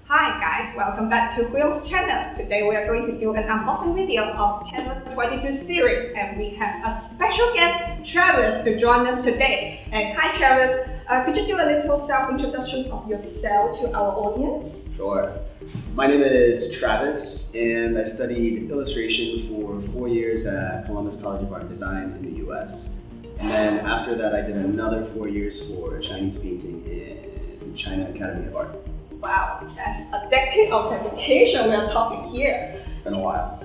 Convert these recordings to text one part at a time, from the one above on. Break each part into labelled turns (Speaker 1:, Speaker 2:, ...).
Speaker 1: Hi guys, welcome back to Huion's channel. Today we are going to do an unboxing video of Kamvas 22 series, and we have a special guest, Travis, to join us today. And hi Travis, could you do a little self-introduction of yourself to our audience?
Speaker 2: Sure. My name is Travis, and I studied illustration for 4 years at Columbus College of Art and Design in the US. And then after that, I did another 4 years for Chinese painting in China Academy of Art.
Speaker 1: Wow, that's a decade of dedication we are talking here.
Speaker 2: It's been a while.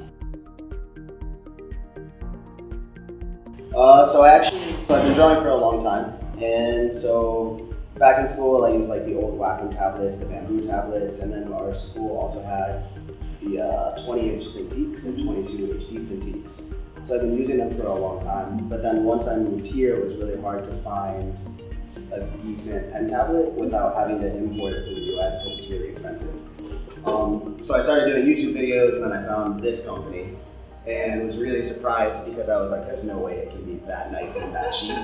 Speaker 2: So I've been drawing for a long time, and so back in school I used like the old Wacom tablets, the bamboo tablets, and then our school also had the 20-inch Cintiqs and 22 HD Cintiqs. So I've been using them for a long time, but then once I moved here, it was really hard to find a decent pen tablet without having to import it from the US because it's really expensive. So I started doing YouTube videos, and then I found this company and was really surprised because I was like, there's no way it can be that nice and that cheap.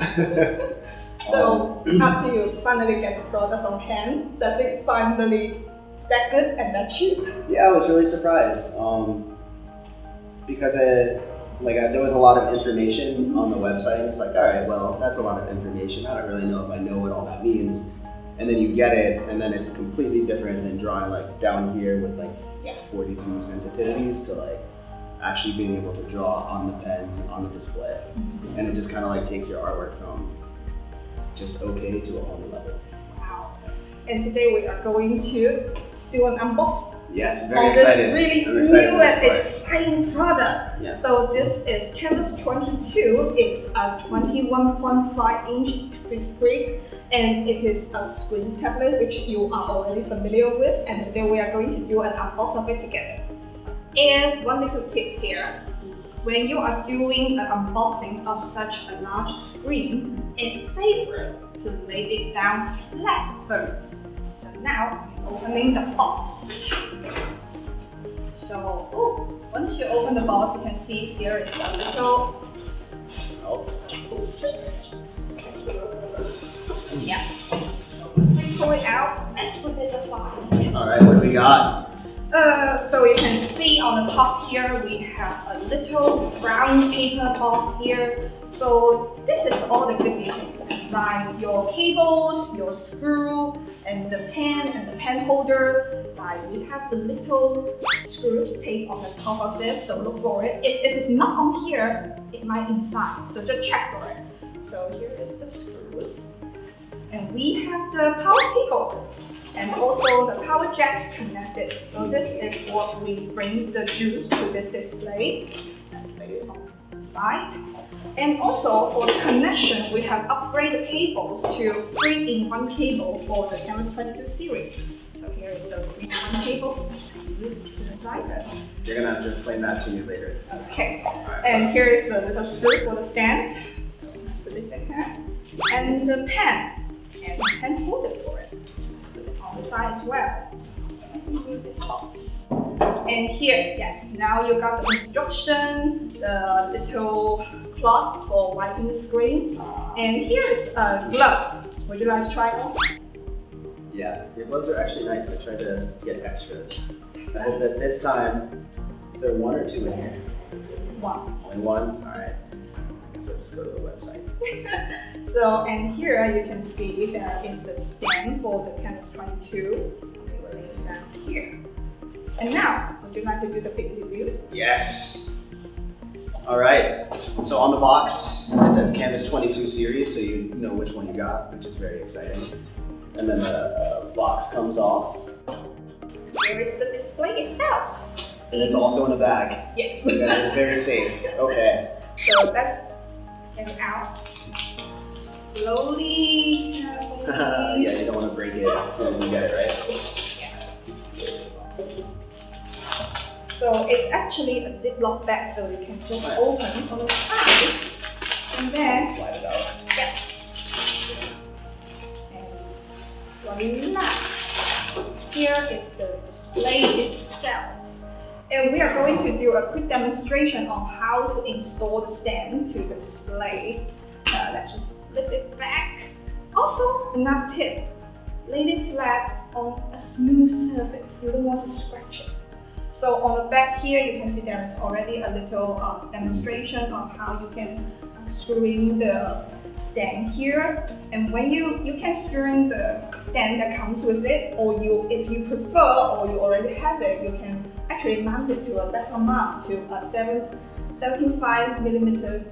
Speaker 1: So after you finally get the product on hand, does it finally that good and that cheap?
Speaker 2: Yeah, I was really surprised because there was a lot of information on the website, and it's like, all right, well, that's a lot of information. I don't really know if I know what all that means. And then you get it, and then it's completely different than drawing like down here with like 42 sensitivities to like actually being able to draw on the pen, on the display. And it just kind of like takes your artwork from just okay to a whole new level.
Speaker 1: Wow. And today we are going to do an unboxing.
Speaker 2: Yes, very excited.
Speaker 1: This really new and exciting product.
Speaker 2: Yeah.
Speaker 1: So this is Kamvas 22. It's a 21.5-inch screen, and it is a screen tablet which you are already familiar with. And today we are going to do an unboxing of it together. And one little tip here: when you are doing the unboxing of such a large screen, it's safer to lay it down flat first. So now, opening the box. So, once you open the box, you can see here is a little piece. Yeah. So once we pull it out, let's put this aside.
Speaker 2: All right, what do we got?
Speaker 1: So you can see on the top here, we have a little brown paper box here. So this is all the goodies, like your cables, your screw, and the pen and the pen holder. We have the little screws tape on the top of this, so look for it. If it is not on here, it might inside, so just check for it. So here is the screws. And we have the power cable and also the power jack connected. So this is what we bring the juice to this display. Let's lay it on the side. And also for the connection, we have upgraded cables to 3-in-1 cable for the Kamvas 22 series. So here is the 3-in-1 cable. To the side.
Speaker 2: You're gonna have to explain that to me later.
Speaker 1: Okay. And here is the little screw for the stand. So let's put it in here. And the pen. And the pen holder for it. Put it on the side as well. Let's remove this box. And here, yes, now you got the instruction, the little cloth for wiping the screen. And here is a glove. Would you like to try it on?
Speaker 2: Yeah, your gloves are actually nice. I tried to get extras. I hope that this time, is there 1 or 2 in here?
Speaker 1: 1.
Speaker 2: Only 1? All right. So just go to the website.
Speaker 1: So, and here you can see there is the stand for the Kamvas 22. We will lay it down here. And now, would you like to do the big review?
Speaker 2: Yes. All right. So on the box, it says Kamvas 22 series, so you know which one you got, which is very exciting. And then the box comes off.
Speaker 1: Here is the display itself.
Speaker 2: And it's also in a bag.
Speaker 1: Yes.
Speaker 2: So that is very safe. Okay.
Speaker 1: So let's get it out. Slowly.
Speaker 2: Yeah, you don't want to break it as soon as you get it, right?
Speaker 1: Yeah. So it's actually a Ziploc bag, so you can just open on the side. And then
Speaker 2: slide it out.
Speaker 1: Yes. And voila. Here is the display itself. And we are going to do a quick demonstration on how to install the stand to the display. Let's just flip it back. Also, another tip, lay it flat on a smooth surface. You don't want to scratch it. So on the back here, you can see there is already a little demonstration of how you can screw in the stand here. And when you can screw in the stand that comes with it, or if you prefer or you already have it, you can actually mount it to a bezel mount, to a 75 millimeters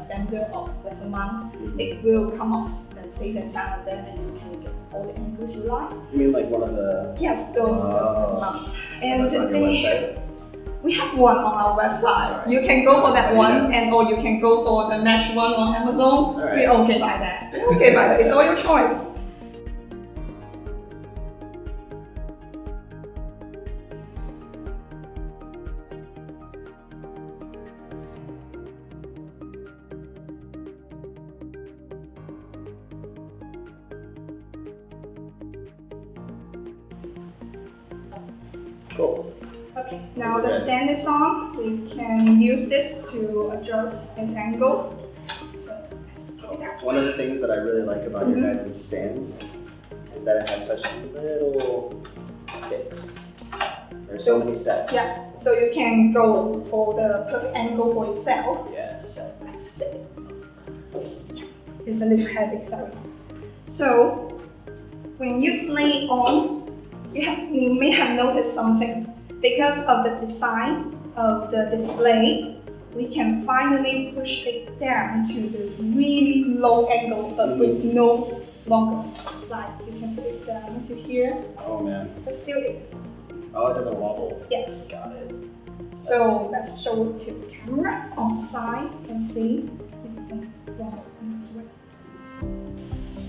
Speaker 1: standard of bezel mount. It will come off safe and sound there, and you can get all the angles you like.
Speaker 2: You mean like one of the...
Speaker 1: Yes, those bezel mounts. And
Speaker 2: that's on your website?
Speaker 1: We have one on our website. You can go for that one, or you can go for the match one on Amazon. We're okay by that. We're okay by that. It's all your choice.
Speaker 2: Cool.
Speaker 1: Okay, now the stand is on. We can use this to adjust its angle. So let's get it out.
Speaker 2: One of the things that I really like about your guys' stands is that it has such little picks. There's so many steps.
Speaker 1: Yeah, so you can go for the perfect angle for yourself.
Speaker 2: Yeah.
Speaker 1: So let's fit it. It's a little heavy, sorry. So when you lay it on, you may have noticed something. Because of the design of the display, we can finally push it down to the really low angle, but with no longer. Like you can put it down to here.
Speaker 2: Oh man.
Speaker 1: But still, it
Speaker 2: doesn't wobble.
Speaker 1: Yes.
Speaker 2: Got it.
Speaker 1: So let's show it to the camera on side and see if it can wobble in this way.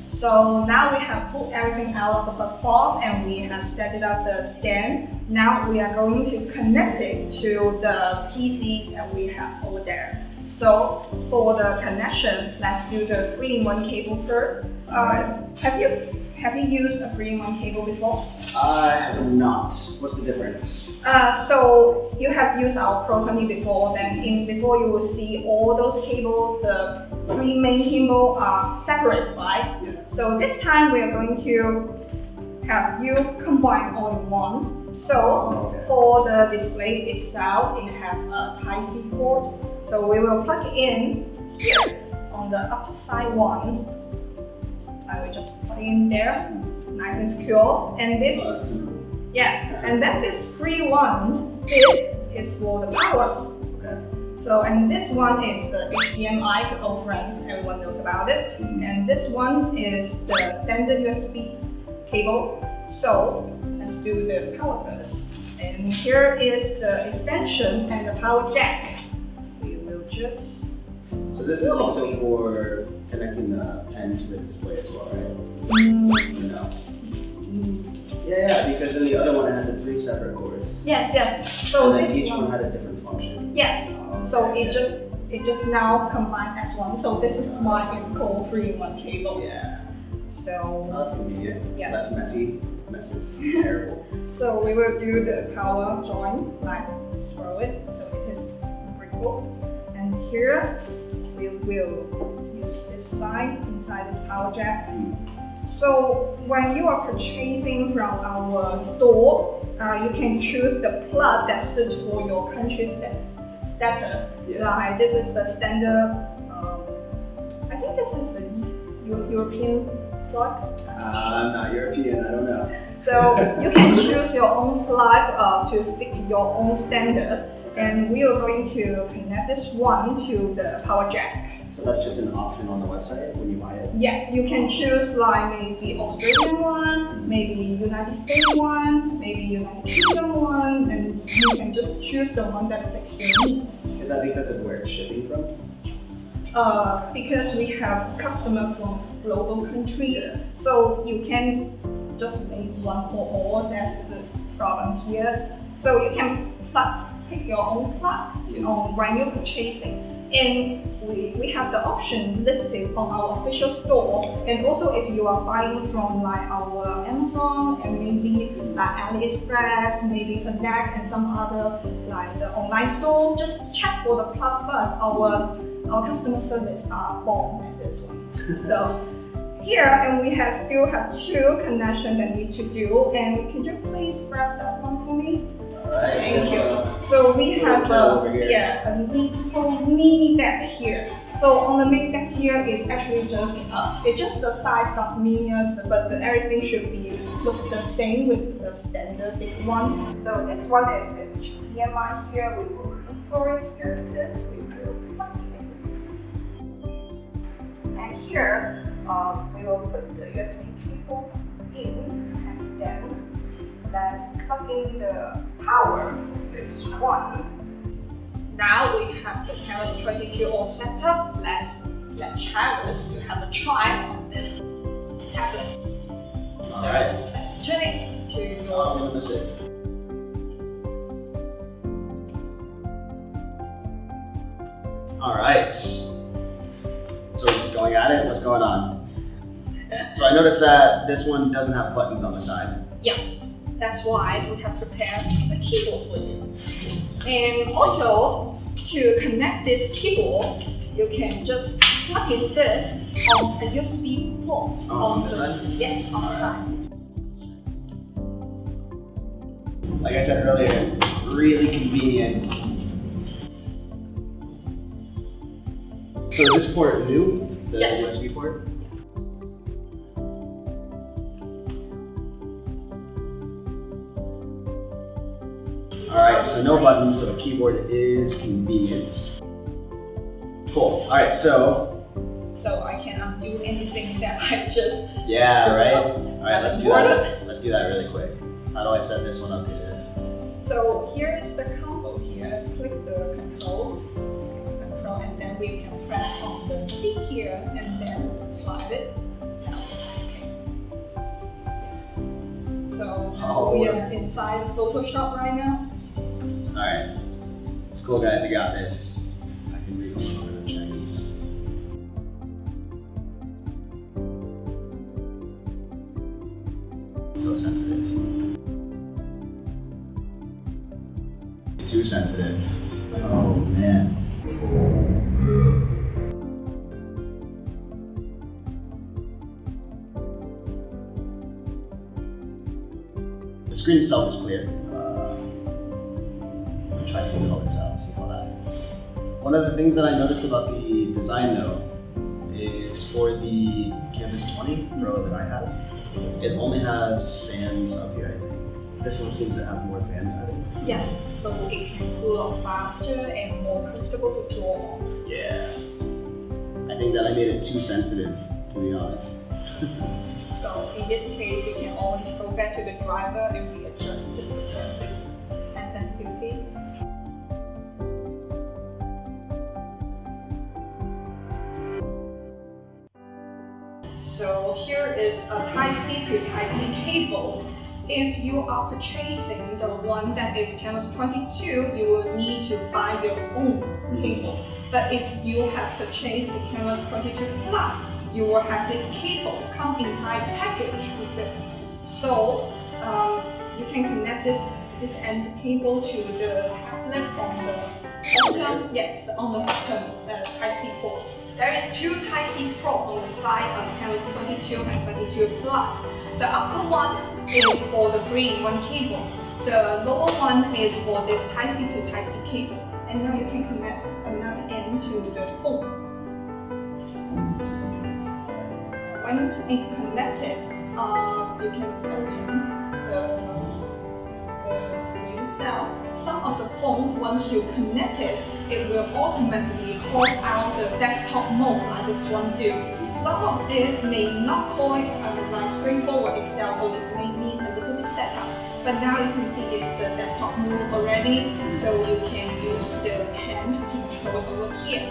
Speaker 1: So now we have pulled everything out of the box and we have set it up the stand. Now we are going to connect it to the PC that we have over there. So for the connection, let's do the 3-in-1 cable first. Have you used a 3-in-1 cable before?
Speaker 2: I have not. What's the difference?
Speaker 1: So you have used our Pro 20 before, then before you will see all those cables, the 3 main cables are separate, right?
Speaker 2: Yeah.
Speaker 1: So this time we are going to have you combine all in one. So for the display itself, it has a Type-C port. So we will plug it in here on the upper side one. I will just put it in there, nice and secure. And this, and then this 3 ones, this is for the power.
Speaker 2: Okay.
Speaker 1: So, and this one is the HDMI for all friends, everyone knows about it. And this one is the standard USB cable. So, let's do the power first. And here is the extension and the power jack. We will just...
Speaker 2: So this is also for connecting the pen to the display as well, right? No. Yeah, because in the other one I had the 3 separate cords.
Speaker 1: Yes. So
Speaker 2: and then
Speaker 1: this
Speaker 2: each one had a different function.
Speaker 1: Yes. So it just now combined as one. So this is why it's called 3-in-1 cable.
Speaker 2: Yeah.
Speaker 1: So
Speaker 2: that's convenient.
Speaker 1: Yeah.
Speaker 2: Less messy. Mess is terrible.
Speaker 1: So we will do the power joint, like throw it, so it is breakable. And here we will use this side inside this power jack. So when you are purchasing from our store, you can choose the plug that suits for your country status. Like this is the standard. I think this is the European plug.
Speaker 2: I'm not European. I don't know.
Speaker 1: So you can choose your own plug to fit your own standards. And we are going to connect this one to the power jack.
Speaker 2: So that's just an option on the website when you buy it?
Speaker 1: Yes, you can choose like maybe Australian one, maybe United States one, maybe United Kingdom one, and you can just choose the one that fits your needs.
Speaker 2: Is that because of where it's shipping from?
Speaker 1: Yes. Because we have customers from global countries, so you can just make one for all. That's the problem here. So you can pick your own plug when you're purchasing. And we have the option listed on our official store. And also if you are buying from like our Amazon and maybe like AliExpress, maybe Fnac and some other like the online store, just check for the plug first. Our customer service are bomb at this one. So here, and we still have two connections that need to do. And could you please grab that one for me?
Speaker 2: Alright.
Speaker 1: Thank you. So we have
Speaker 2: over here.
Speaker 1: a little mini deck here. So on the mini deck here is actually just it's just the size of minions, but everything should be looks the same with the standard big one. So this one is the HDMI here. We will look for it here. This we will plug in, and here we will put the USB cable in, and then let's plug in the power. This one. Now we have the Kamvas 22 all set up. Let's let Travis to have a try on this tablet.
Speaker 2: Alright.
Speaker 1: Let's turn it to your.
Speaker 2: I'm gonna miss it. Alright. So we're just going at it. What's going on? So I noticed that this one doesn't have buttons on the side.
Speaker 1: Yeah, that's why we have prepared a keyboard for you. And also, to connect this keyboard, you can just plug in this on a USB port.
Speaker 2: On this side?
Speaker 1: Yes, on the side.
Speaker 2: Like I said earlier, really convenient. So is this port new? The
Speaker 1: Yes.
Speaker 2: USB port? Alright, so no buttons, so a keyboard is convenient. Cool. Alright, so
Speaker 1: I can undo anything that I just.
Speaker 2: yeah,
Speaker 1: screwed
Speaker 2: right?
Speaker 1: up.
Speaker 2: Alright, let's
Speaker 1: That's
Speaker 2: do that.
Speaker 1: important.
Speaker 2: Let's do that really quick. How do I set this one up here?
Speaker 1: So here is the combo here. Click the control, and then we can press on the key here and then slide it out. Okay. Yes. So we are inside the Photoshop right now.
Speaker 2: Alright. It's cool, guys. You got this. I can read a little bit of Chinese. So sensitive. Too sensitive. Oh man. The screen itself is clear. Let me try some colors out, see how that is. One of the things that I noticed about the design though is for the Kamvas 20 Pro that I have, it only has fans up here, I think. This one seems to have more fans added.
Speaker 1: Yes, so it can cool off faster and more comfortable to draw on.
Speaker 2: Yeah. I think that I made it too sensitive, to be honest.
Speaker 1: So in this case, you can always go back to the driver and readjust the hand sensitivity. So here is a Type-C to Type-C cable. If you are purchasing the one that is Kamvas 22, you will need to buy your own cable. But if you have purchased the Kamvas 22 Plus, you will have this cable come inside the package with it. So you can connect this end cable to the tablet on the bottom Type-C port. There is two Type-C port on the side of Kamvas 22 and 22 Plus. The upper one is for the 3-in-1 cable. The lower one is for this Type-C to Type-C cable. And now you can connect another end to the phone. Once it's connected, you can open the screen cell. Some of the phone, once you connect it, it will automatically call out the desktop mode like this one do. Some of it may not call it like straightforward itself, so it may need a little setup. But now you can see it's the desktop mode already, so you can use the hand control over here.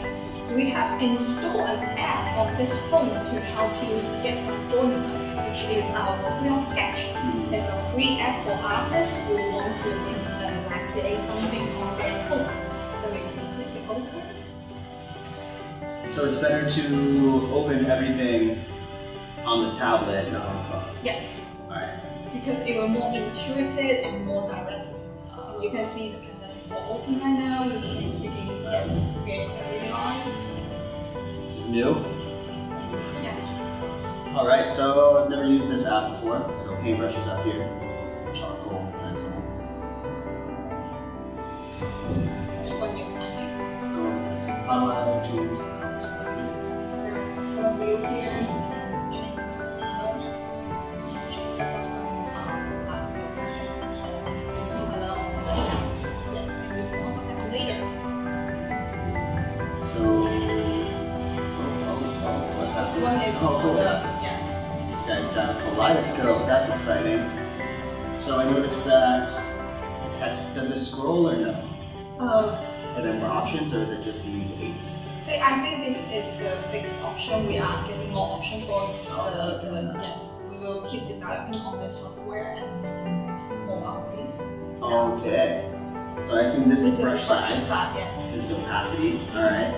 Speaker 1: We have installed an app on this phone to help you get some enjoyment, which is our Huion Sketch. It's a free app for artists who want to create something on their phone. So you can click it open.
Speaker 2: So it's better to open everything on the tablet, not on the phone.
Speaker 1: Yes.
Speaker 2: Alright.
Speaker 1: Because it will more intuitive and more direct. You can see the canvas is all open right now. You can create everything on.
Speaker 2: This is new.
Speaker 1: Yes.
Speaker 2: All right, so I've never used this app before. So paintbrush is up here, charcoal, pencil.
Speaker 1: What you like.
Speaker 2: How do I change the colors?
Speaker 1: There's the wheel here. You can change the color. Set up some yes, and you can also have layers.
Speaker 2: So, what's
Speaker 1: This
Speaker 2: happening?
Speaker 1: one is
Speaker 2: Oh, cool.
Speaker 1: yeah.
Speaker 2: You guys got a kaleidoscope, that's exciting. So I noticed that text, does it scroll or no? Are there more options or is it just these 8?
Speaker 1: I think this is the fixed option. We are getting more options for the yes. We will keep developing on the software and more updates.
Speaker 2: Okay. So I assume this is brush size.
Speaker 1: Yes.
Speaker 2: This is opacity, alright.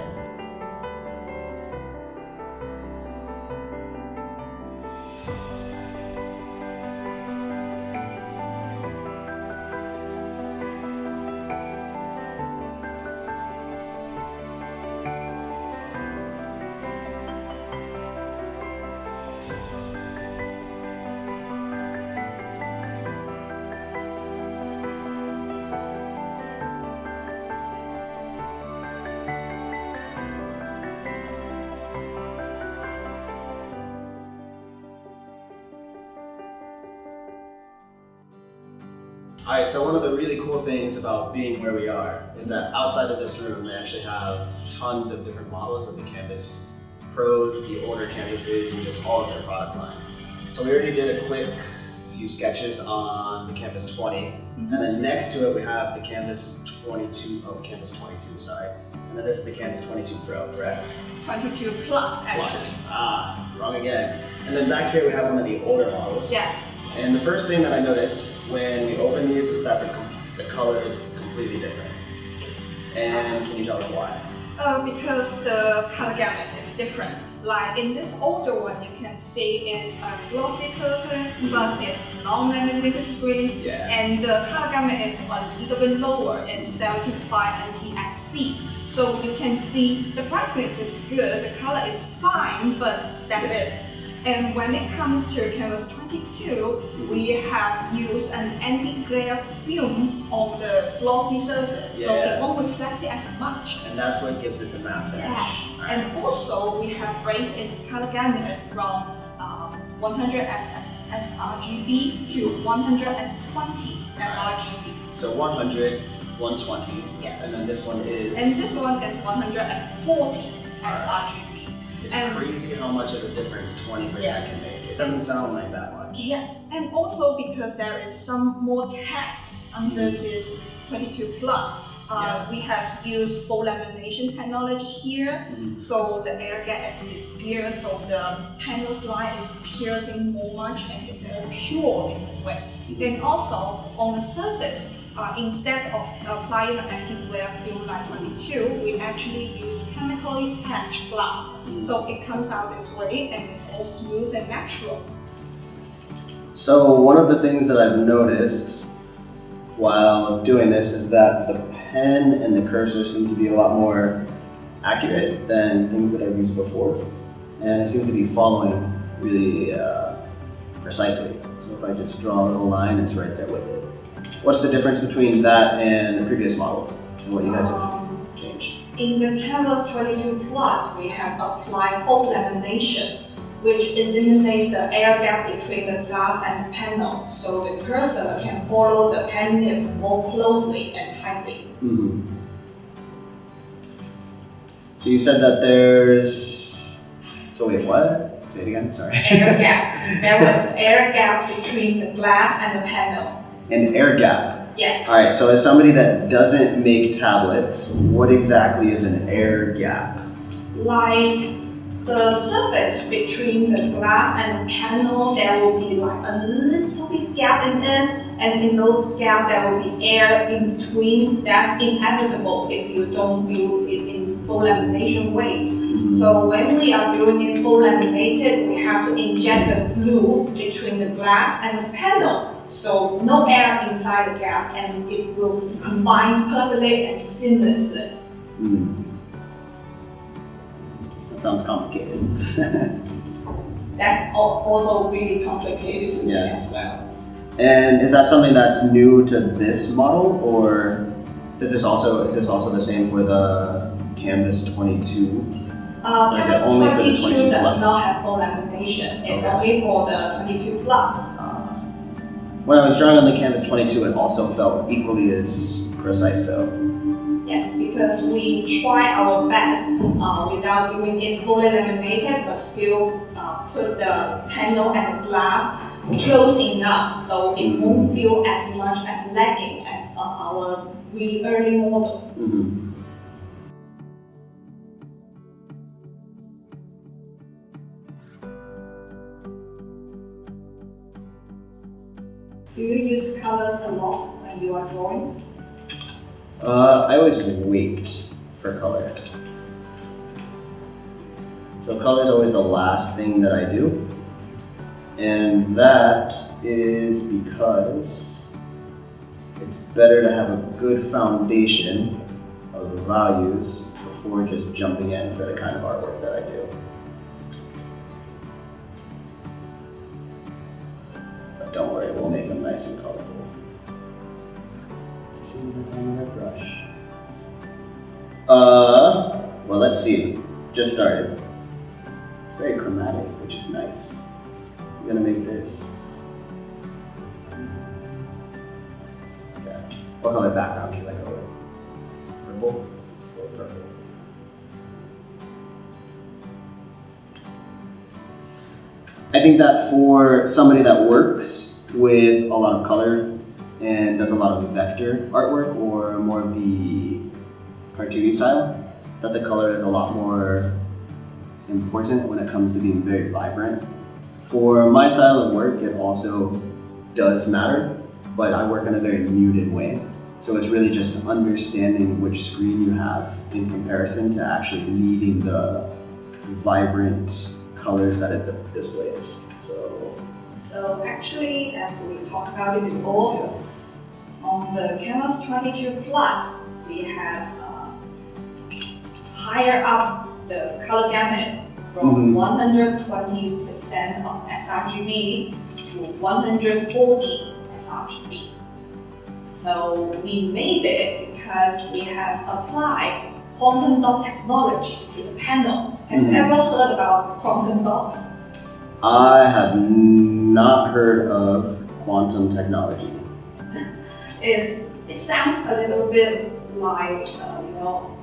Speaker 2: Alright, so one of the really cool things about being where we are is that outside of this room, they actually have tons of different models of the Canvas Pros, the older Canvases, and just all of their product line. So we already did a quick few sketches on the Canvas 20, and then next to it we have the Canvas 22, Canvas 22, sorry. And then this is the Canvas 22 Pro, correct?
Speaker 1: 22 plus actually.
Speaker 2: Plus, wrong again. And then back here we have one of the older models.
Speaker 1: Yeah.
Speaker 2: And the first thing that I noticed when we open these is that the color is completely different. And can you tell us why?
Speaker 1: Because the color gamut is different. Like in this older one, you can see it's a glossy surface, but it's non-laminated screen.
Speaker 2: Yeah.
Speaker 1: And the color gamut is a little bit lower. It's 75 NTSC. So you can see the brightness is good, the color is fine, but that's it. And when it comes to Canvas 22, we have used an anti-glare film on the glossy surface, so it won't reflect it as much.
Speaker 2: And that's what gives it the matte finish.
Speaker 1: Yes,
Speaker 2: Right.
Speaker 1: and also we have raised its color gamut from 100 sRGB to 120 sRGB.
Speaker 2: So 100, 120,
Speaker 1: Yes.
Speaker 2: and then this one is...
Speaker 1: And this one is 140 sRGB.
Speaker 2: It's crazy how much of a difference 20% can make. It doesn't sound like that much.
Speaker 1: Yes, and also because there is some more tech under this 22 plus. We have used full lamination technology here, so the air gap is disappeared, so the panel's light is piercing more much and it's more pure in this way. And also on the surface, instead of applying an anti-glare film like 22, we actually use chemically etched glass. So it comes out this way and it's all smooth and natural.
Speaker 2: So one of the things that I've noticed while doing this is that the pen and the cursor seem to be a lot more accurate than things that I've used before. And it seems to be following really precisely. So if I just draw a little line, it's right there with it. What's the difference between that and the previous models and what you guys have changed?
Speaker 1: In the Canvas 22 Plus, we have applied full lamination, which eliminates the air gap between the glass and the panel, so the cursor can follow the pen nib more closely and tightly.
Speaker 2: So you said that there's... So wait, what? Say it again, sorry.
Speaker 1: Air gap. There was air gap between the glass and the panel.
Speaker 2: An air gap?
Speaker 1: Yes.
Speaker 2: Alright, so as somebody that doesn't make tablets, what exactly is an air gap?
Speaker 1: Like the surface between the glass and the panel, there will be like a little bit gap in it, and in those gaps there will be air in between. That's inevitable if you don't build it in full lamination way. So when we are doing it full laminated, we have to inject the glue between the glass and the panel. So no air inside the gap, and it will combine perfectly and seamlessly.
Speaker 2: That sounds complicated.
Speaker 1: that's also really complicated to me
Speaker 2: Yeah.
Speaker 1: as well.
Speaker 2: And is that something that's new to this model, or is this also the same for the Kamvas 22? Or is it
Speaker 1: Kamvas
Speaker 2: only for the
Speaker 1: 22
Speaker 2: 22
Speaker 1: does
Speaker 2: plus?
Speaker 1: not have full lamination. It's
Speaker 2: Okay.
Speaker 1: only for the 22 plus.
Speaker 2: When I was drawing on the Kamvas 22, it also felt equally as precise though.
Speaker 1: Yes, because we try our best without doing it fully laminated, but still put the panel and the glass close enough so it won't feel as much as lagging as our really early model.
Speaker 2: Mm-hmm.
Speaker 1: Do you use colors a lot when you are drawing?
Speaker 2: I always wait for color. So color is always the last thing that I do. And that is because it's better to have a good foundation of the values before just jumping in for the kind of artwork that I do. But don't worry, we'll make them nice and colorful. As soon as I find the right brush. Well, let's see. Just started. Very chromatic, which is nice. I'm gonna make this. Okay. What color background should I go with? Purple? Let's go with purple. I think that for somebody that works with a lot of color and does a lot of vector artwork or more of the cartoony style, that the color is a lot more important when it comes to being very vibrant. For my style of work, it also does matter, but I work in a very muted way. So it's really just understanding which screen you have in comparison to actually needing the vibrant colors that it displays.
Speaker 1: So actually, as we talked about it before, on the Kamvas 22 Plus, we have higher up the color gamut from 120% of sRGB to 140 sRGB. So we made it because we have applied quantum dot technology to the panel. Have you ever heard about quantum dots?
Speaker 2: I have not heard of quantum technology.
Speaker 1: It sounds a little bit like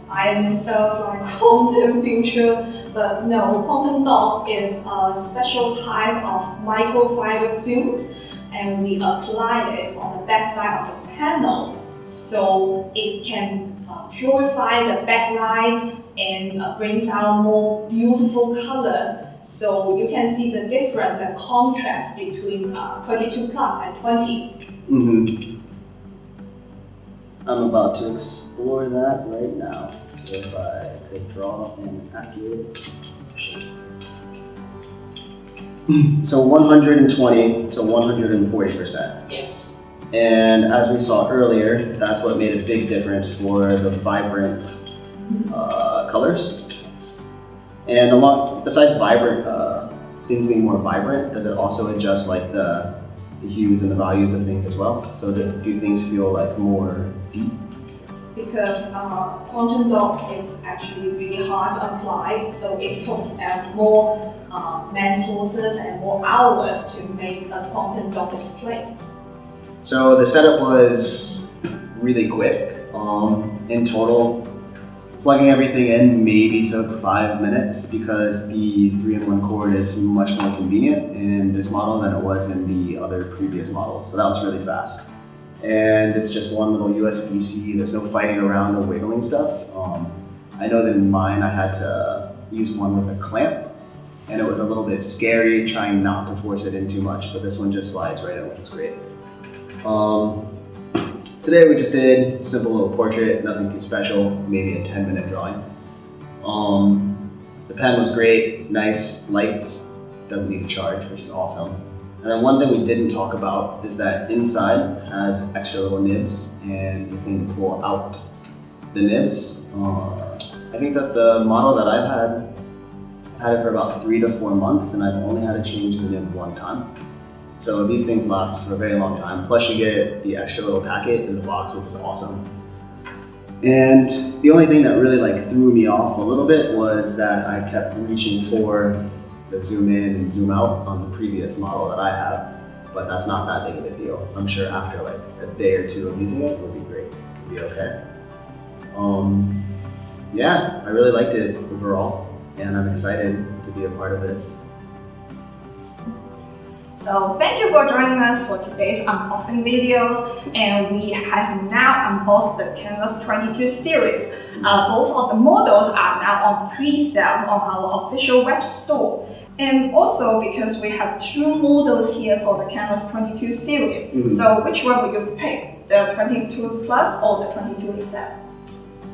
Speaker 1: iron and stuff, like quantum future, but no, quantum dot is a special type of microfiber films, and we applied it on the back side of the panel so it can purify the backlights and brings out more beautiful colors. So you can see the difference, the contrast between 22 plus and 20.
Speaker 2: I'm about to explore that right now. If I could draw an accurate shape. So 120 to 140%.
Speaker 1: Yes.
Speaker 2: And as we saw earlier, that's what made a big difference for the vibrant colors. And besides vibrant, things being more vibrant, does it also adjust like the hues and the values of things as well? So do things feel like more deep?
Speaker 1: Because quantum dot is actually really hard to apply, so it took more man sources and more hours to make a quantum dot display.
Speaker 2: So the setup was really quick. In total, plugging everything in maybe took 5 minutes because the 3-in-1 cord is much more convenient in this model than it was in the other previous models. So that was really fast. And it's just one little USB-C. There's no fighting around or wiggling stuff. I know that in mine I had to use one with a clamp, and it was a little bit scary trying not to force it in too much, but this one just slides right in, which is great. Today we just did a simple little portrait, nothing too special, maybe a 10-minute drawing. The pen was great, nice, light, doesn't need a charge, which is awesome. And then one thing we didn't talk about is that inside has extra little nibs and the thing to pull out the nibs. I think that the model that I've had I've had it for about 3 to 4 months, and I've only had to change the nib one time. So these things last for a very long time. Plus you get the extra little packet in the box, which is awesome. And the only thing that really like threw me off a little bit was that I kept reaching for the zoom in and zoom out on the previous model that I have, but that's not that big of a deal. I'm sure after like a day or two of using it, it'll be great, it'll be okay. Yeah, I really liked it overall, and I'm excited to be a part of this.
Speaker 1: So thank you for joining us for today's unboxing videos, and we have now unboxed the Kamvas 22 series. Both of the models are now on pre-sale on our official web store. And also because we have 2 models here for the Kamvas 22 series, so which one would you pick? The 22 Plus or the 22 XL?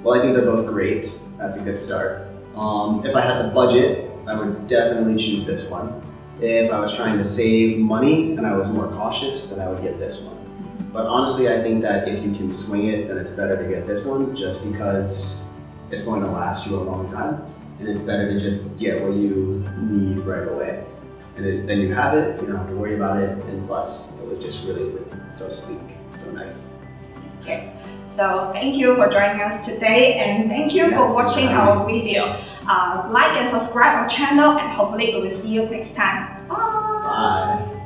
Speaker 2: Well, I think they're both great. That's a good start. If I had the budget, I would definitely choose this one. If I was trying to save money and I was more cautious, then I would get this one. But honestly, I think that if you can swing it, then it's better to get this one just because it's going to last you a long time. And it's better to just get what you need right away. And then you have it, you don't have to worry about it. And plus, it was just really so sleek, so nice.
Speaker 1: Okay. So thank you for joining us today, and thank you for watching our video. Like and subscribe our channel, and hopefully we will see you next time. Bye!
Speaker 2: Bye!